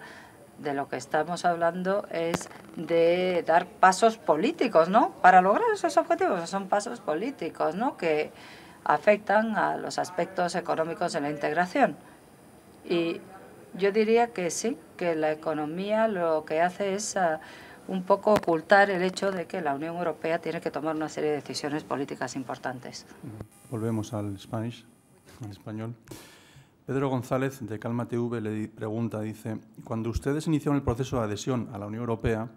de lo que estamos hablando es de dar pasos políticos, ¿no?, para lograr esos objetivos. Son pasos políticos, ¿no?, que afectan a los aspectos económicos de la integración. Y yo diría que sí, que la economía lo que hace es un poco ocultar el hecho de que la Unión Europea tiene que tomar una serie de decisiones políticas importantes. Volvemos al español. Pedro González, de Calma TV, le pregunta, dice, cuando ustedes iniciaron el proceso de adhesión a la Unión Europea,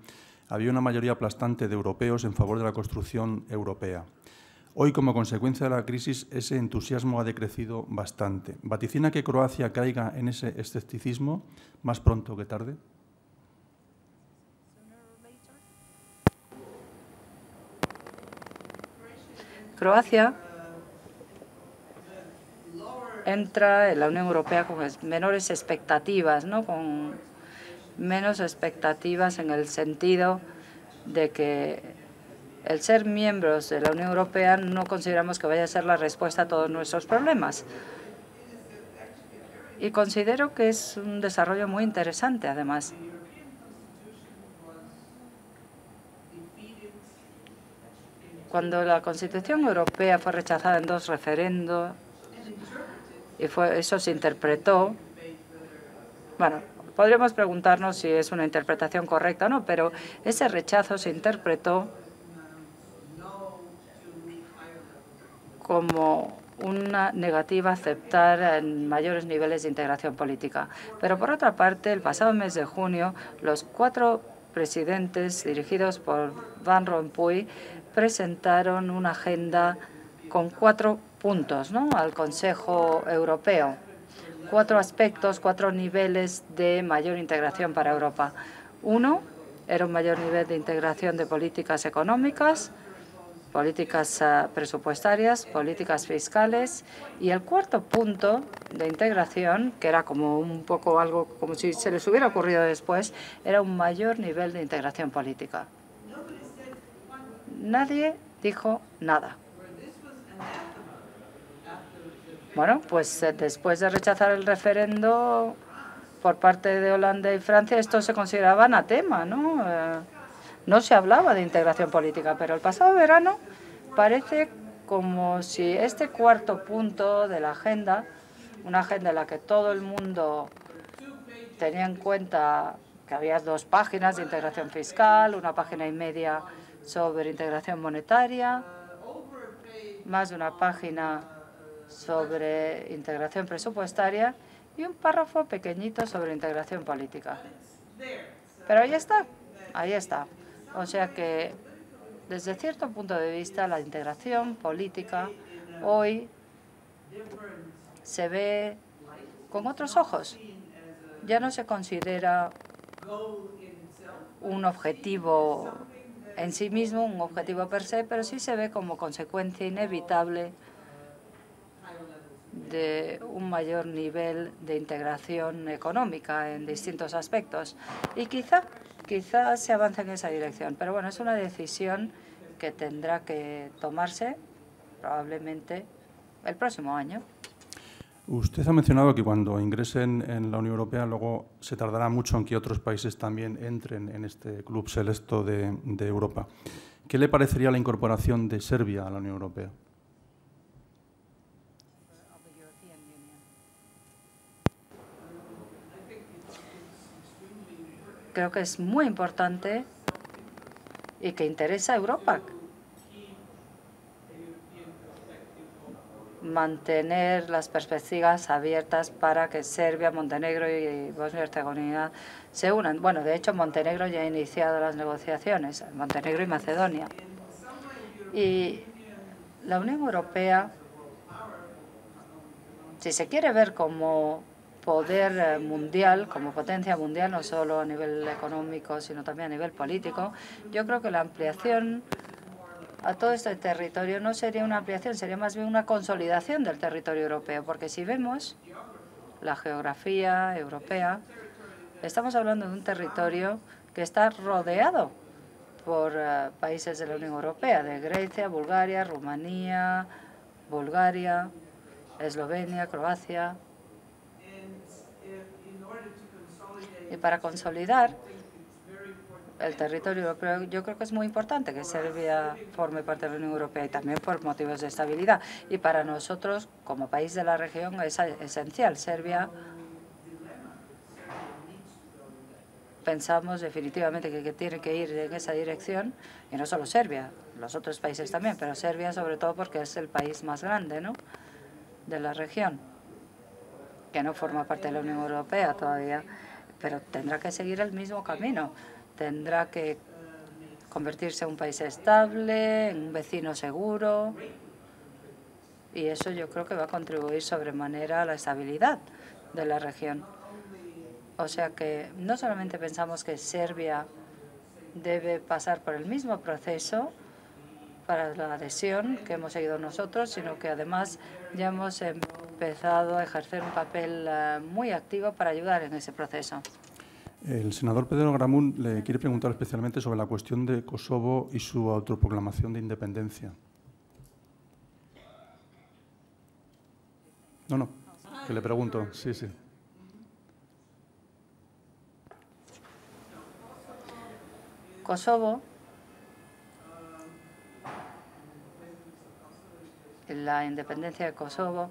había una mayoría aplastante de europeos en favor de la construcción europea. Hoy, como consecuencia de la crisis, ese entusiasmo ha decrecido bastante. ¿Vaticina que Croacia caiga en ese escepticismo más pronto que tarde? Croacia entra en la Unión Europea con menores expectativas, ¿no?, con menos expectativas en el sentido de que el ser miembros de la Unión Europea no consideramos que vaya a ser la respuesta a todos nuestros problemas. Y considero que es un desarrollo muy interesante, además. Cuando la Constitución Europea fue rechazada en 2 referendos, y eso se interpretó, bueno, podríamos preguntarnos si es una interpretación correcta o no, pero ese rechazo se interpretó como una negativa a aceptar mayores niveles de integración política. Pero por otra parte, el pasado mes de junio, los 4 presidentes dirigidos por Van Rompuy presentaron una agenda con 4 puntos, ¿no?, al Consejo Europeo. 4 aspectos, 4 niveles de mayor integración para Europa. Uno era un mayor nivel de integración de políticas económicas, políticas presupuestarias, políticas fiscales. Y el 4.º punto de integración, que era como un poco algo como si se les hubiera ocurrido después, era un mayor nivel de integración política. Nadie dijo nada. Bueno, pues después de rechazar el referendo por parte de Holanda y Francia, esto se consideraba anatema, ¿no? No se hablaba de integración política, pero el pasado verano parece como si este 4.º punto de la agenda, una agenda en la que todo el mundo tenía en cuenta que había 2 páginas de integración fiscal, 1,5 páginas sobre integración monetaria, más de 1 página sobre integración presupuestaria y un párrafo pequeñito sobre integración política. Pero ahí está, ahí está. O sea que, desde cierto punto de vista, la integración política hoy se ve con otros ojos. Ya no se considera un objetivo en sí mismo, un objetivo per se, pero sí se ve como consecuencia inevitable de un mayor nivel de integración económica en distintos aspectos. Y quizá se avance en esa dirección. Pero bueno, es una decisión que tendrá que tomarse probablemente el próximo año. Usted ha mencionado que cuando ingresen en la Unión Europea luego se tardará mucho en que otros países también entren en este club selecto de Europa. ¿Qué le parecería la incorporación de Serbia a la Unión Europea? Creo que es muy importante y que interesa a Europa mantener las perspectivas abiertas para que Serbia, Montenegro y Bosnia y Herzegovina se unan. Bueno, de hecho, Montenegro ya ha iniciado las negociaciones, Montenegro y Macedonia. Y la Unión Europea, si se quiere ver como poder mundial, como potencia mundial, no solo a nivel económico, sino también a nivel político, yo creo que la ampliación a todo este territorio no sería una ampliación, sería más bien una consolidación del territorio europeo, porque si vemos la geografía europea, estamos hablando de un territorio que está rodeado por países de la Unión Europea, de Grecia, Bulgaria, Rumanía, Bulgaria, Eslovenia, Croacia. Y para consolidar el territorio europeo, yo creo que es muy importante que Serbia forme parte de la Unión Europea y también por motivos de estabilidad. Y para nosotros, como país de la región, es esencial. Serbia, pensamos definitivamente que tiene que ir en esa dirección, y no solo Serbia, los otros países también, pero Serbia sobre todo porque es el país más grande, ¿no?, de la región, que no forma parte de la Unión Europea todavía, pero tendrá que seguir el mismo camino. Tendrá que convertirse en un país estable, en un vecino seguro, y eso yo creo que va a contribuir sobremanera a la estabilidad de la región. O sea que no solamente pensamos que Serbia debe pasar por el mismo proceso para la adhesión que hemos seguido nosotros, sino que además ya hemos empezado a ejercer un papel muy activo para ayudar en ese proceso. El senador Pedro Gramún le quiere preguntar especialmente sobre la cuestión de Kosovo y su autoproclamación de independencia. No, que le pregunto, sí. Kosovo, la independencia de Kosovo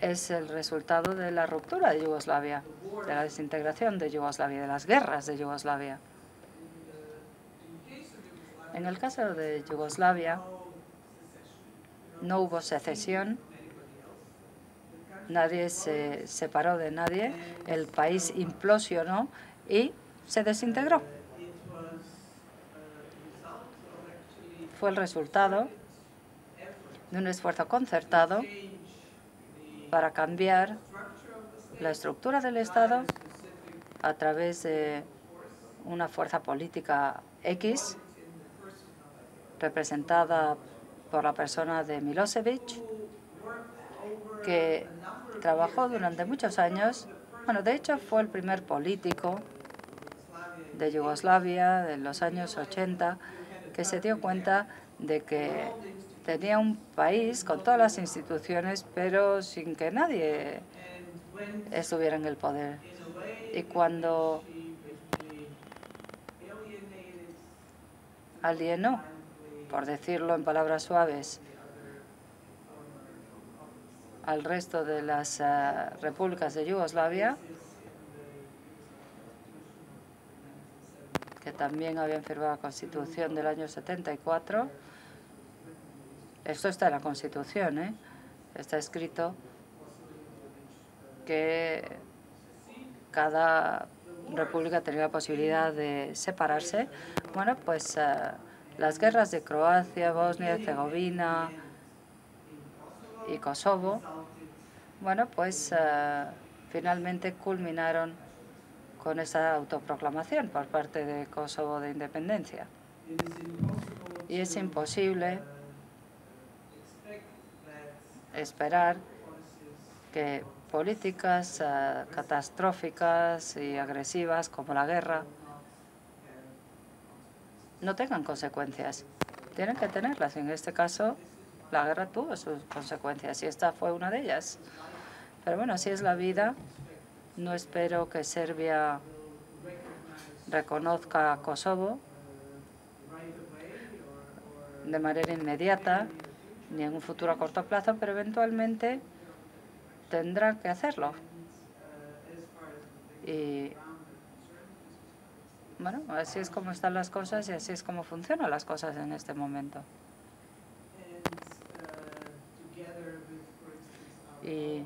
es el resultado de la ruptura de Yugoslavia, de la desintegración de Yugoslavia, de las guerras de Yugoslavia. En el caso de Yugoslavia, no hubo secesión, nadie se separó de nadie, el país implosionó y se desintegró. Fue el resultado de un esfuerzo concertado para cambiar la estructura del Estado a través de una fuerza política X, representada por la persona de Milosevic, que trabajó durante muchos años. Bueno, de hecho, fue el primer político de Yugoslavia de los años 80 que se dio cuenta de que tenía un país con todas las instituciones, pero sin que nadie estuviera en el poder. Y cuando alienó, por decirlo en palabras suaves, al resto de las repúblicas de Yugoslavia, que también habían firmado la Constitución del año 74. Esto está en la Constitución, está escrito que cada república tenía la posibilidad de separarse. Bueno, pues las guerras de Croacia, Bosnia, Herzegovina y Kosovo, bueno, pues finalmente culminaron con esa autoproclamación por parte de Kosovo de independencia. Y es imposible esperar que políticas catastróficas y agresivas como la guerra no tengan consecuencias. Tienen que tenerlas. En este caso, la guerra tuvo sus consecuencias y esta fue una de ellas. Pero bueno, así es la vida. No espero que Serbia reconozca a Kosovo de manera inmediata ni en un futuro a corto plazo, pero eventualmente tendrán que hacerlo. Y bueno, así es como están las cosas y así es como funcionan las cosas en este momento. Y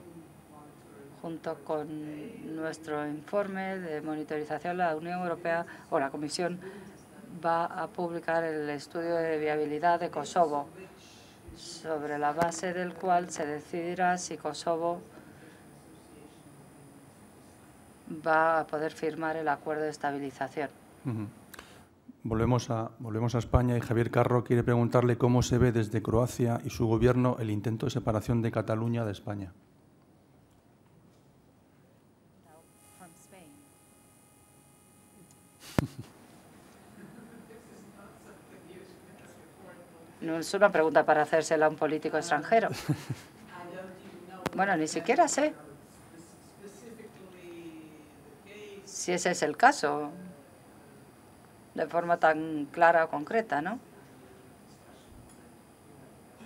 junto con nuestro informe de monitorización, la Unión Europea o la Comisión va a publicar el estudio de viabilidad de Kosovo, sobre la base del cual se decidirá si Kosovo va a poder firmar el acuerdo de estabilización. Volvemos a España y Javier Carro quiere preguntarle cómo se ve desde Croacia y su gobierno el intento de separación de Cataluña de España. No es una pregunta para hacérsela a un político extranjero. Bueno, ni siquiera sé si ese es el caso, de forma tan clara o concreta, ¿no?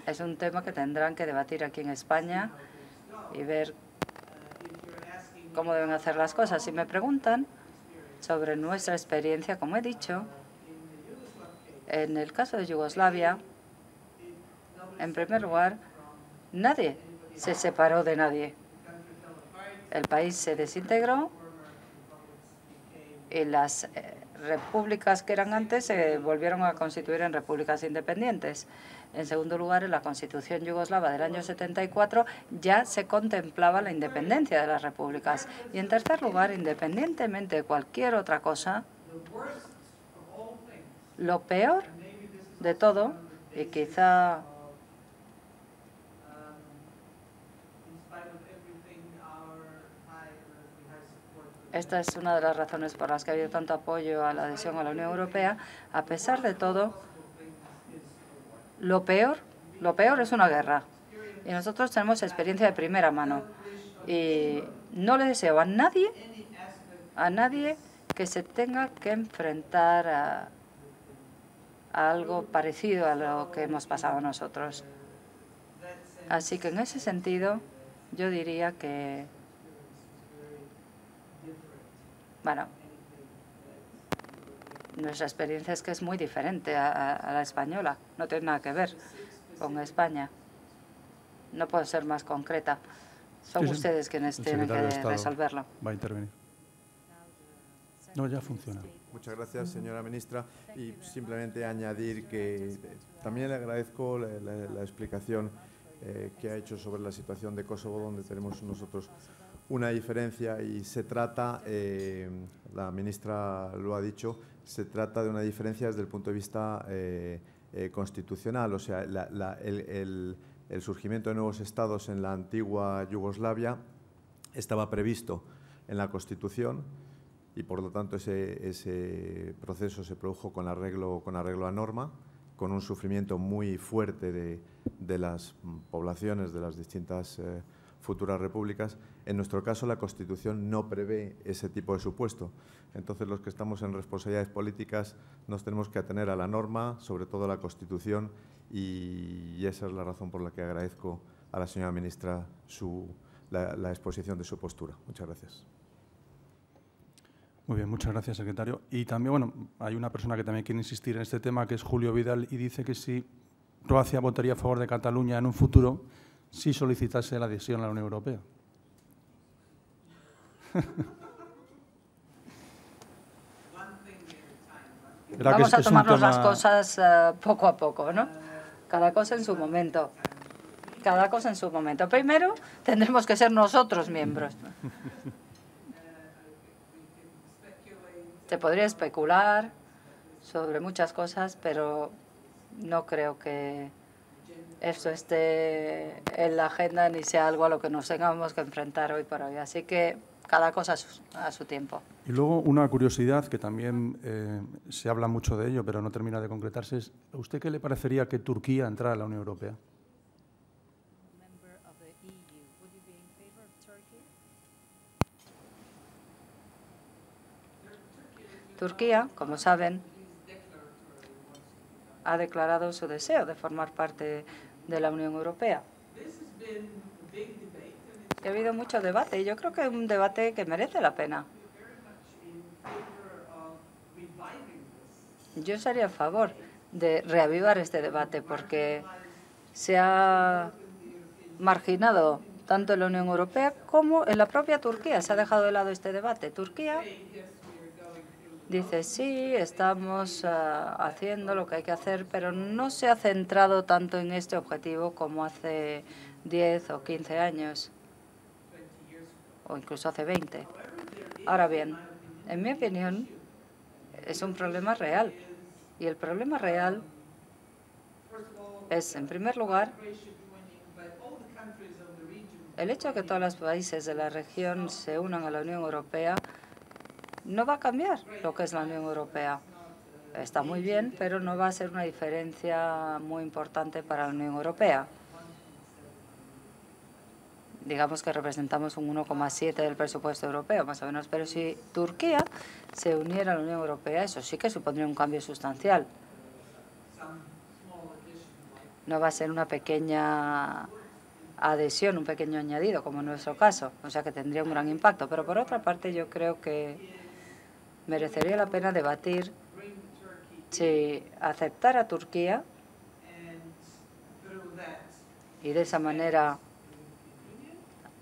Es un tema que tendrán que debatir aquí en España y ver cómo deben hacer las cosas. Si me preguntan sobre nuestra experiencia, como he dicho, en el caso de Yugoslavia, en primer lugar, nadie se separó de nadie. El país se desintegró y las repúblicas que eran antes se volvieron a constituir en repúblicas independientes. En segundo lugar, en la Constitución yugoslava del año 74 ya se contemplaba la independencia de las repúblicas. Y en tercer lugar, independientemente de cualquier otra cosa, lo peor de todo, y quizá esta es una de las razones por las que ha habido tanto apoyo a la adhesión a la Unión Europea, a pesar de todo, lo peor es una guerra. Y nosotros tenemos experiencia de primera mano. Y no le deseo a nadie que se tenga que enfrentar a algo parecido a lo que hemos pasado nosotros. Así que en ese sentido, yo diría que, bueno, nuestra experiencia es que es muy diferente a la española. No tiene nada que ver con España. No puedo ser más concreta. Son ustedes quienes tienen que resolverlo. Va a intervenir. No, ya funciona. Muchas gracias, señora ministra. Y simplemente añadir que también le agradezco la explicación que ha hecho sobre la situación de Kosovo, donde tenemos nosotros una diferencia y se trata, la ministra lo ha dicho, se trata de una diferencia desde el punto de vista constitucional. O sea, el surgimiento de nuevos estados en la antigua Yugoslavia estaba previsto en la Constitución y, por lo tanto, ese proceso se produjo con arreglo a norma, con un sufrimiento muy fuerte de las poblaciones de las distintas futuras repúblicas. En nuestro caso, la Constitución no prevé ese tipo de supuesto. Entonces, los que estamos en responsabilidades políticas nos tenemos que atener a la norma, sobre todo a la Constitución, y esa es la razón por la que agradezco a la señora ministra la exposición de su postura. Muchas gracias. Muy bien, muchas gracias, secretario. Y también, bueno, hay una persona que también quiere insistir en este tema, que es Julio Vidal, y dice que si Croacia votaría a favor de Cataluña en un futuro, si solicitase la adhesión a la Unión Europea. Vamos a tomarnos las cosas poco a poco, ¿no? Cada cosa en su momento. Cada cosa en su momento. Primero, tendremos que ser nosotros miembros. Se podría especular sobre muchas cosas, pero no creo que esto esté en la agenda ni sea algo a lo que nos tengamos que enfrentar hoy por hoy. Así que cada cosa a su tiempo. Y luego una curiosidad que también se habla mucho de ello, pero no termina de concretarse, es ¿a usted qué le parecería que Turquía entrara a la Unión Europea? Turquía, como saben, ha declarado su deseo de formar parte de la Unión Europea. Ha habido mucho debate y yo creo que es un debate que merece la pena. Yo estaría a favor de reavivar este debate porque se ha marginado tanto en la Unión Europea como en la propia Turquía. Se ha dejado de lado este debate. Turquía dice, sí, estamos haciendo lo que hay que hacer, pero no se ha centrado tanto en este objetivo como hace 10 o 15 años, o incluso hace 20. Ahora bien, en mi opinión, es un problema real. Y el problema real es, en primer lugar, el hecho de que todos los países de la región se unan a la Unión Europea no va a cambiar lo que es la Unión Europea. Está muy bien, pero no va a ser una diferencia muy importante para la Unión Europea. Digamos que representamos un 1,7 del presupuesto europeo, más o menos. Pero si Turquía se uniera a la Unión Europea, eso sí que supondría un cambio sustancial. No va a ser una pequeña adhesión, un pequeño añadido, como en nuestro caso. O sea que tendría un gran impacto. Pero por otra parte, yo creo que merecería la pena debatir si aceptar a Turquía y de esa manera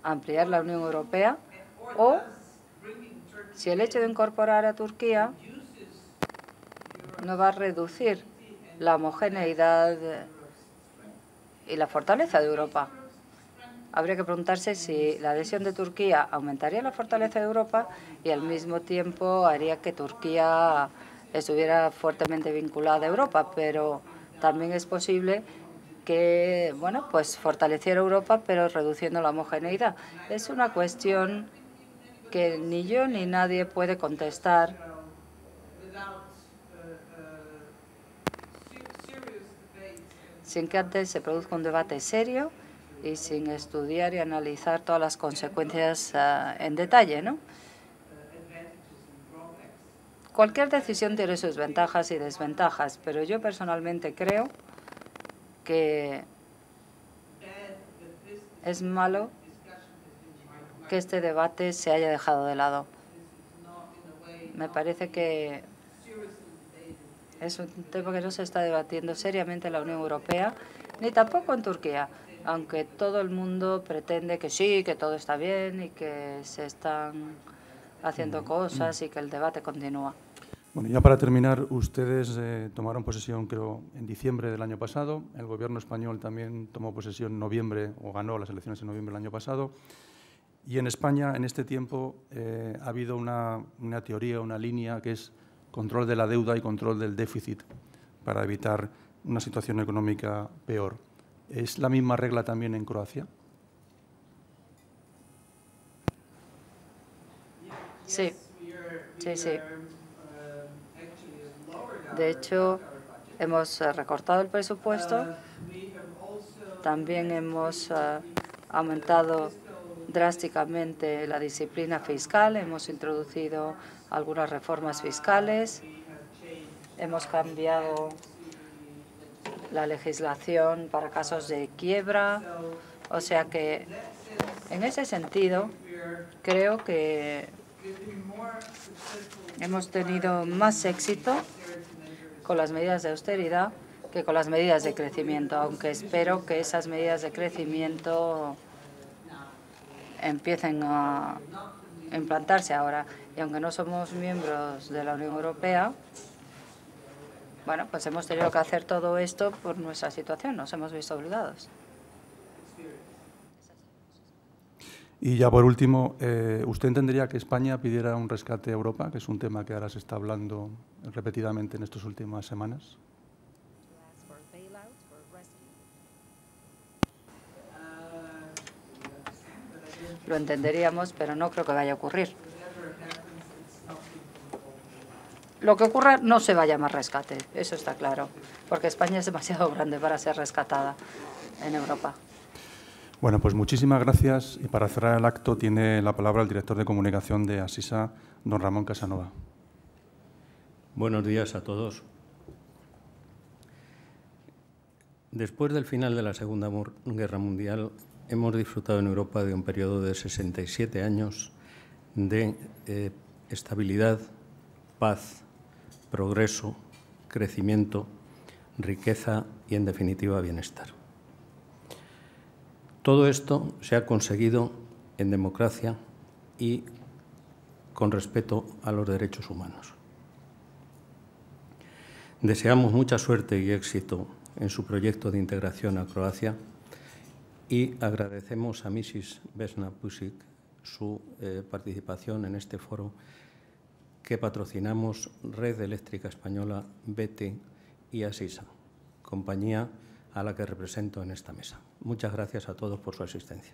ampliar la Unión Europea, o si el hecho de incorporar a Turquía no va a reducir la homogeneidad y la fortaleza de Europa. Habría que preguntarse si la adhesión de Turquía aumentaría la fortaleza de Europa y al mismo tiempo haría que Turquía estuviera fuertemente vinculada a Europa, pero también es posible que, bueno, pues fortaleciera Europa, pero reduciendo la homogeneidad. Es una cuestión que ni yo ni nadie puede contestar sin que antes se produzca un debate serio y sin estudiar y analizar todas las consecuencias en detalle, ¿no? Cualquier decisión tiene sus ventajas y desventajas, pero yo personalmente creo que es malo que este debate se haya dejado de lado. Me parece que es un tema que no se está debatiendo seriamente en la Unión Europea, ni tampoco en Turquía, aunque todo el mundo pretende que sí, que todo está bien y que se están haciendo cosas y que el debate continúa. Bueno, ya para terminar, ustedes tomaron posesión, creo, en diciembre del año pasado. El Gobierno español también tomó posesión en noviembre, o ganó las elecciones en noviembre del año pasado. Y en España, en este tiempo, ha habido una teoría, una línea que es control de la deuda y control del déficit para evitar una situación económica peor. ¿Es la misma regla también en Croacia? Sí, sí, sí. De hecho, hemos recortado el presupuesto, también hemos aumentado drásticamente la disciplina fiscal, hemos introducido algunas reformas fiscales, hemos cambiado la legislación para casos de quiebra, o sea que en ese sentido creo que hemos tenido más éxito con las medidas de austeridad que con las medidas de crecimiento, aunque espero que esas medidas de crecimiento empiecen a implantarse ahora. Y aunque no somos miembros de la Unión Europea, bueno, pues hemos tenido que hacer todo esto por nuestra situación, nos hemos visto obligados. Y ya por último, ¿usted entendería que España pidiera un rescate a Europa, que es un tema que ahora se está hablando repetidamente en estas últimas semanas? Lo entenderíamos, pero no creo que vaya a ocurrir. Lo que ocurra no se va a llamar rescate, eso está claro, porque España es demasiado grande para ser rescatada en Europa. Bueno, pues muchísimas gracias. Y para cerrar el acto tiene la palabra el director de comunicación de Asisa, don Ramón Casanova. Buenos días a todos. Después del final de la Segunda Guerra Mundial, hemos disfrutado en Europa de un periodo de 67 años de estabilidad, paz, progreso, crecimiento, riqueza y, en definitiva, bienestar. Todo esto se ha conseguido en democracia y con respeto a los derechos humanos. Deseamos mucha suerte y éxito en su proyecto de integración a Croacia y agradecemos a Mrs. Vesna Pusic su participación en este foro que patrocinamos Red Eléctrica Española, BT y Asisa, compañía a la que represento en esta mesa. Muchas gracias a todos por su asistencia.